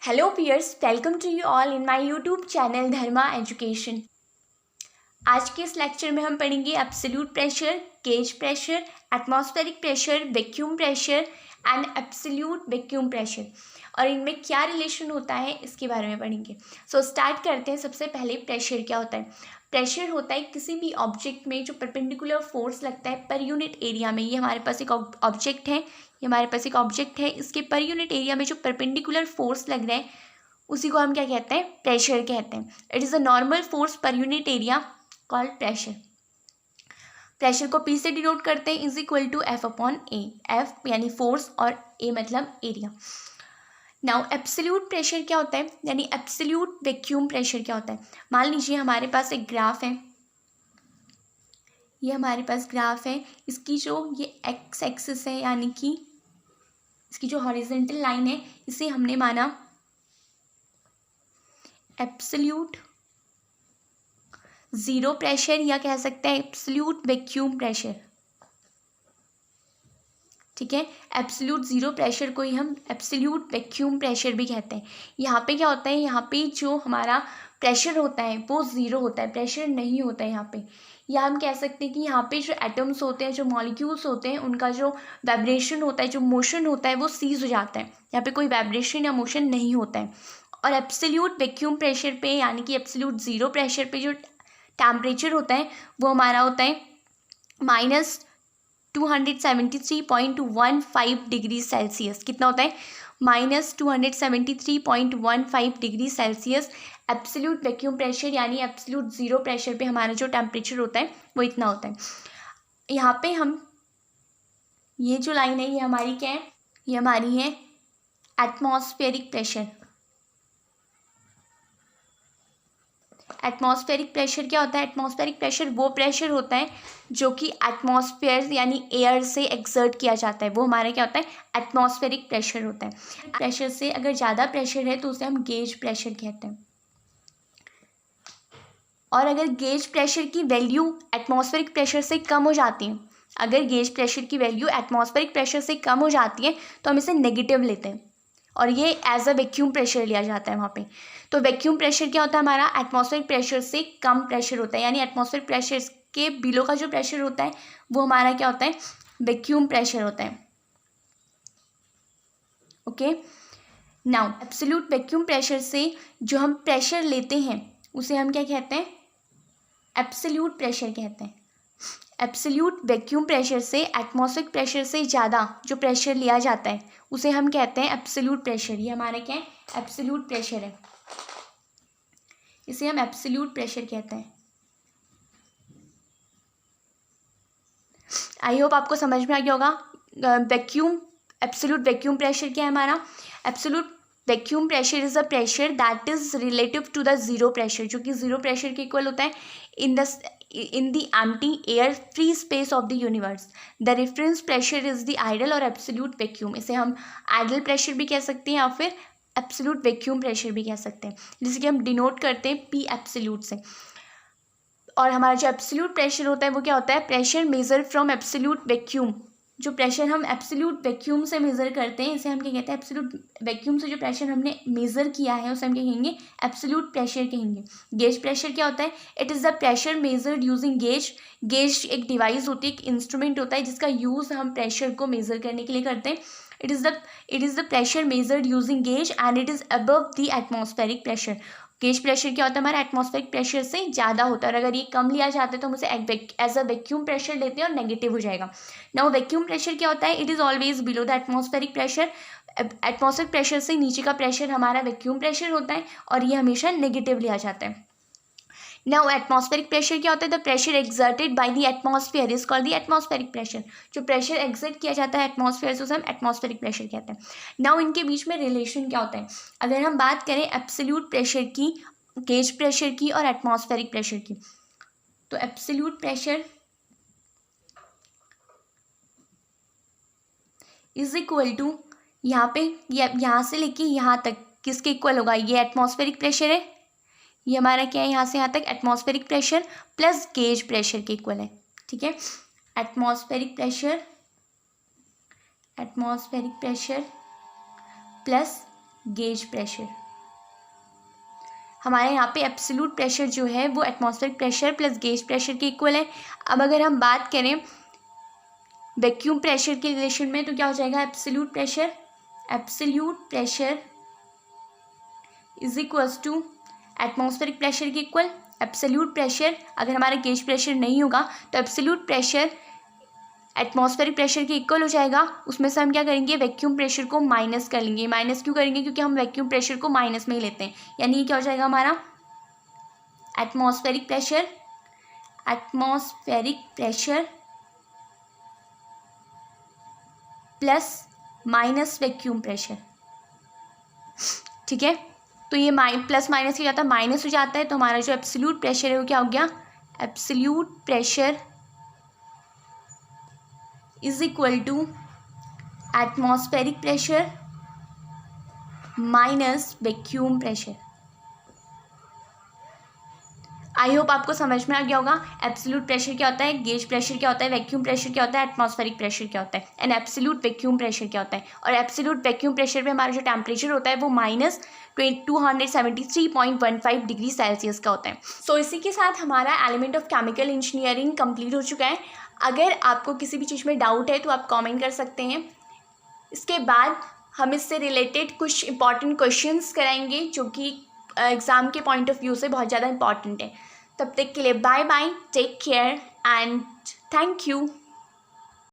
Hello peers, welcome to you all in my YouTube channel Dharma education. आज के इस lecture में हम पढ़ेंगे absolute pressure, gauge pressure, atmospheric pressure, vacuum pressure and absolute vacuum pressure और इनमें क्या रिलेशन होता है इसके बारे में पढ़ेंगे। सो स्टार्ट करते हैं। सबसे पहले प्रेशर क्या होता है। प्रेशर होता है किसी भी ऑब्जेक्ट में जो परपेंडिकुलर फोर्स लगता है पर यूनिट एरिया में। ये हमारे पास एक ऑब्जेक्ट है, इसके पर यूनिट एरिया में जो परपेंडिकुलर फोर्स लग रहा है उसी को हम क्या कहते हैं, प्रेशर कहते हैं। It is a normal force per unit area called pressure. Pressure को P से डिनोट करते हैं, is equal to F upon A. F यानी फोर्स और A मतलब एरिया। नाउ एब्सोल्यूट प्रेशर क्या होता है, यानी एब्सोल्यूट वैक्यूम प्रेशर क्या होता है। मान लीजिए हमारे पास एक ग्राफ है, ये हमारे पास ग्राफ है। इसकी जो ये एक्स एक्सिस है, यानी कि इसकी जो हॉरिजॉन्टल लाइन है, इसे हमने माना एब्सोल्यूट ज़ीरो प्रेशर या कह सकते हैं एब्सोल्यूट वैक्यूम प्रेशर। ठीक है, एब्सोल्यूट ज़ीरो प्रेशर को ही हम एब्सोल्यूट वैक्यूम प्रेशर भी कहते हैं। यहाँ पे क्या होता है, यहाँ पे जो हमारा प्रेशर होता है वो ज़ीरो होता है, प्रेशर नहीं होता है यहाँ पे। या हम कह सकते हैं कि यहाँ पे जो एटम्स होते हैं, जो मॉलिक्यूल्स होते हैं, उनका जो वाइब्रेशन होता है, जो मोशन होता है, वो सीज हो जाता है। यहाँ पे कोई वाइब्रेशन या मोशन नहीं होता है। और एब्सोल्यूट वैक्यूम प्रेशर पे, यानी कि एब्सोल्यूट ज़ीरो प्रेशर पे जो टेम्परेचर होता है वो हमारा होता है -273.15 डिग्री सेल्सियस। कितना होता है, -273.15 degree Celsius. Absolute vacuum pressure यानी एब्सोल्यूट ज़ीरो प्रेशर पे हमारा जो टेम्परेचर होता है वो इतना होता है। यहाँ पे हम ये जो लाइन है ये हमारी क्या है, ये हमारी है एटमॉस्फेरिक प्रेशर। एटमॉस्फेरिक प्रेशर क्या होता है, एटमॉस्फेरिक प्रेशर वो प्रेशर होता है जो कि एटमॉस्फेयर यानी एयर से एक्सर्ट किया जाता है, वो हमारा क्या होता है, एटमॉस्फेरिक प्रेशर होता है। प्रेशर से अगर ज़्यादा प्रेशर है तो उसे हम गेज प्रेशर कहते हैं। और अगर गेज प्रेशर की वैल्यू एटमॉस्फेरिक प्रेशर से कम हो जाती है, अगर गेज प्रेशर की वैल्यू एटमॉस्फेरिक प्रेशर से कम हो जाती है तो हम इसे नेगेटिव लेते हैं और ये एज अ वैक्यूम प्रेशर लिया जाता है वहाँ पे। तो वैक्यूम प्रेशर क्या होता है, हमारा एटमॉस्फेरिक प्रेशर से कम प्रेशर होता है, यानी एटमॉस्फेरिक प्रेशर के बिलो का जो प्रेशर होता है वो हमारा क्या होता है, वैक्यूम प्रेशर होता है। Okay, now absolute vacuum pressure से जो हम प्रेशर लेते हैं उसे हम क्या कहते हैं, एब्सोल्यूट प्रेशर कहते हैं। एब्सोल्यूट वैक्यूम प्रेशर से एटमॉस्फेरिक प्रेशर से ज़्यादा जो प्रेशर लिया जाता है उसे हम कहते हैं एब्सोल्यूट प्रेशर। ये हमारा क्या है, एब्सोल्यूट प्रेशर है, इसे हम एब्सोल्यूट प्रेशर कहते हैं। आई होप आपको समझ में आ गया होगा। वैक्यूम एब्सोल्यूट वैक्यूम प्रेशर क्या है हमारा, absolute vacuum pressure is a pressure that is relative to the zero pressure, जो कि ज़ीरो प्रेशर के इक्वल होता है in the empty air free space of the universe. The reference pressure is the ideal और absolute vacuum. इसे हम idol pressure भी कह सकते हैं या फिर एब्सोल्यूट वैक्यूम प्रेशर भी कह सकते हैं, जिसे कि हम डिनोट करते हैं P एब्सोल्यूट से। और हमारा जो एब्सोल्यूट प्रेशर होता है वो क्या होता है, pressure measure from absolute vacuum. जो प्रेशर हम एब्सोल्यूट वैक्यूम से मेज़र करते हैं इसे हम क्या कहते हैं, एब्सोल्यूट वैक्यूम से जो प्रेशर हमने मेज़र किया है उसे हम क्या कहेंगे, एब्सोल्यूट प्रेशर कहेंगे। गेज प्रेशर क्या होता है, it is the pressure measured using gauge. Gauge एक डिवाइस होती है, एक इंस्ट्रूमेंट होता है जिसका यूज़ हम प्रेशर को मेज़र करने के लिए करते हैं। It is the pressure measured using gauge and it is above the atmospheric pressure. Gauge pressure क्या होता है, हमारा एटमॉस्फेरिक प्रेशर से ज़्यादा होता है और अगर ये कम लिया जाता है तो हम उसे एज अ वैक्यूम प्रेशर लेते हैं और नेगेटिव हो जाएगा। नाउ वैक्यूम प्रेशर क्या होता है, it is always below the atmospheric pressure. Atmospheric pressure से नीचे का प्रेशर हमारा वैक्यूम प्रेशर होता है और ये हमेशा नेगेटिव लिया जाता है। नाउ एटमॉस्फेरिक प्रेशर क्या होता है, the pressure exerted by the atmosphere is called the atmospheric pressure. जो प्रेशर एक्सर्ट किया जाता है एटमॉस्फेयर से उसे हम एटमॉस्फेरिक प्रेशर कहते हैं। नाउ इनके बीच में रिलेशन क्या होता है, अगर हम बात करें एब्सोल्यूट प्रेशर की, गेज प्रेशर की और एटमॉस्फेरिक प्रेशर की, तो absolute pressure is equal to, यहाँ पे यहाँ से लेके यहाँ तक किसके इक्वल होगा, ये एटमॉस्फेरिक प्रेशर है, ये हमारा क्या है, यहाँ से यहाँ तक atmospheric pressure plus gauge pressure के इक्वल है। ठीक है, atmospheric pressure plus gauge pressure. हमारे यहाँ पे एब्सोल्यूट प्रेशर जो है वो atmospheric pressure plus gauge pressure के इक्वल है। अब अगर हम बात करें वैक्यूम प्रेशर के रिलेशन में तो क्या हो जाएगा, absolute pressure is equals to atmospheric pressure के इक्वल। एब्सोल्यूट प्रेशर अगर हमारा गेज प्रेशर नहीं होगा तो एब्सोल्यूट प्रेशर एटमॉस्फेरिक प्रेशर के इक्वल हो जाएगा। उसमें से हम क्या करेंगे, वैक्यूम प्रेशर को माइनस कर लेंगे। माइनस क्यों करेंगे, क्योंकि हम वैक्यूम प्रेशर को माइनस में ही लेते हैं। यानी ये क्या हो जाएगा हमारा atmospheric pressure plus minus vacuum pressure. ठीक है, तो ये प्लस माइनस हो जाता है, माइनस हो जाता है, तो हमारा जो एब्सोल्यूट प्रेशर है वो क्या हो गया, absolute pressure is equal to atmospheric pressure minus vacuum pressure. I hope आपको समझ में आ गया होगा एब्सोल्यूट प्रेशर क्या होता है, गेज प्रेशर क्या होता है, वैक्यूम प्रेशर क्या होता है, एटमॉस्फेरिक प्रेशर क्या होता है, एंड एब्सोल्यूट वैक्यूम प्रेशर क्या होता है। और एब्सोल्यूट वैक्यूम प्रेशर पे हमारा जो टेम्परेचर होता है वो -273.15 डिग्री सेल्सियस का होता है। सो इसी के साथ हमारा element of chemical engineering complete हो चुका है। अगर आपको किसी भी चीज़ में डाउट है तो आप कॉमेंट कर सकते हैं। इसके बाद हम इससे रिलेटेड कुछ इंपॉर्टेंट क्वेश्चंस कराएंगे जो कि एग्ज़ाम के पॉइंट ऑफ व्यू से बहुत ज़्यादा इंपॉर्टेंट है। तब तक के लिए bye bye, take care and thank you.